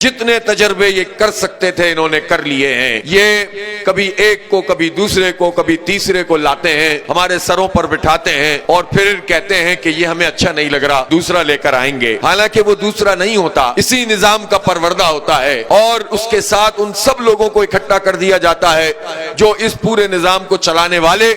جتنے تجربے یہ کر سکتے تھے انہوں نے کر لیے ہیں۔ یہ کبھی ایک کو، کبھی دوسرے کو، کبھی تیسرے کو لاتے ہیں، ہمارے سروں پر بٹھاتے ہیں اور پھر کہتے ہیں کہ یہ ہمیں اچھا نہیں لگ رہا، دوسرا لے کر آئیں گے۔ حالانکہ وہ دوسرا نہیں ہوتا، اسی نظام کا پروردہ ہوتا ہے، اور اس کے ساتھ ان سب لوگوں کو اکٹھا کر دیا جاتا ہے جو اس پورے نظام کو چلانے والے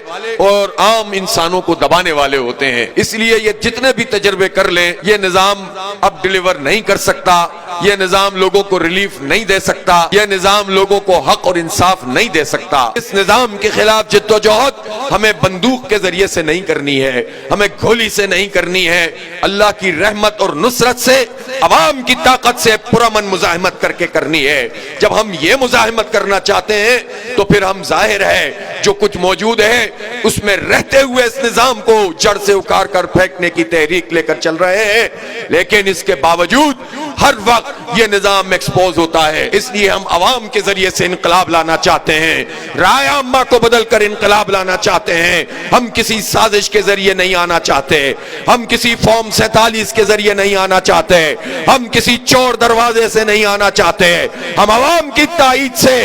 اور عام انسانوں کو دبانے والے ہوتے ہیں۔ اس لیے یہ جتنے بھی تجربے کر لیں، یہ نظام اب ڈیلیور نہیں کر سکتا، یہ نظام لوگوں کو ریلیف نہیں دے سکتا، یہ نظام لوگوں کو حق اور انصاف نہیں دے سکتا۔ اس نظام کے خلاف جد و جہد ہمیں بندوق کے ذریعے سے نہیں کرنی ہے، ہمیں گولی سے نہیں کرنی ہے، اللہ کی رحمت اور نصرت سے، عوام کی طاقت سے پرامن مزاحمت کر کے کرنی ہے۔ جب ہم یہ مزاحمت کرنا چاہتے ہیں تو پھر ہم ظاہر ہے جو کچھ موجود ہے اس میں رہتے ہوئے اس نظام کو جڑ سے اکھاڑ کر پھینکنے کی تحریک لے کر چل رہے ہیں، لیکن اس کے باوجود ہر وقت یہ نظام ایکسپوز ہوتا ہے۔ اس لیے ہم عوام کے ذریعے سے انقلاب لانا چاہتے ہیں، رائے عامہ کو بدل کر انقلاب لانا چاہتے ہیں۔ ہم کسی سازش کے ذریعے نہیں آنا چاہتے، ہم کسی فارم 47 کے ذریعے نہیں آنا چاہتے، ہم کسی چور دروازے سے نہیں آنا چاہتے۔ ہم عوام کی تائید سے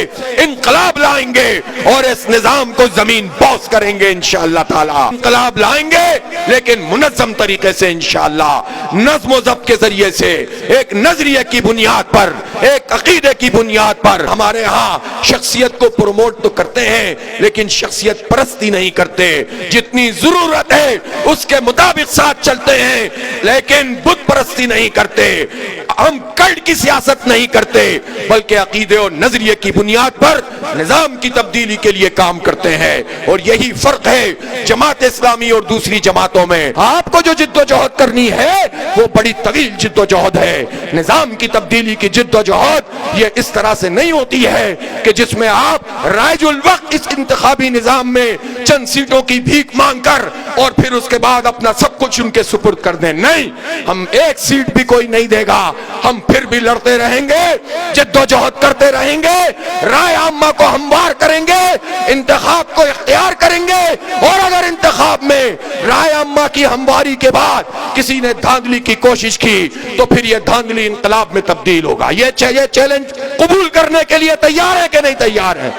انقلاب لائیں گے اور اس نظام کو زمین بوس کریں گے انشاءاللہ تعالی۔ انقلاب لائیں گے لیکن منظم طریقے سے انشاءاللہ، نظم و ضبط کے ذریعے سے، ایک نظریے کی بنیاد پر، ایک عقیدے کی بنیاد پر۔ ہمارے ہاں شخصیت کو پروموٹ تو کرتے ہیں لیکن شخصیت پرستی نہیں کرتے، جتنی ضرورت ہے اس کے مطابق ساتھ چلتے ہیں لیکن بت پرستی نہیں کرتے۔ ہم کلٹ کی سیاست نہیں کرتے بلکہ عقیدے اور نظریے کی بنیاد پر نظام کی تبدیلی کے لیے کام کرتے ہیں، اور یہی فرق ہے جماعت اسلامی اور دوسری جماعتوں میں۔ آپ کو جو جد و جہد کرنی ہے وہ بڑی طویل جد و جہد ہے۔ نظام کی تبدیلی کی جد و جہد یہ اس طرح سے نہیں ہوتی ہے کہ جس میں آپ رائج الوقت اس انتخابی نظام میں چند سیٹوں کی بھیک مانگ کر اور پھر اس کے بعد اپنا سب کچھ ان کے سپرد کر دیں۔ نہیں، ہم ایک سیٹ بھی کوئی نہیں دے گا، ہم پھر بھی لڑتے رہیں گے، جد و جہد کرتے رہیں گے، رائے عامہ کو ہموار کریں گے، انتخاب کو اختیار کریں گے، اور اگر انتخاب میں رائے عامہ کی ہمواری کے بعد کسی نے دھاندلی کی کوشش کی تو پھر یہ دھاندلی انقلاب میں تبدیل ہوگا۔ یہ چیلنج قبول کرنے کے لیے تیار ہے کہ نہیں تیار ہے؟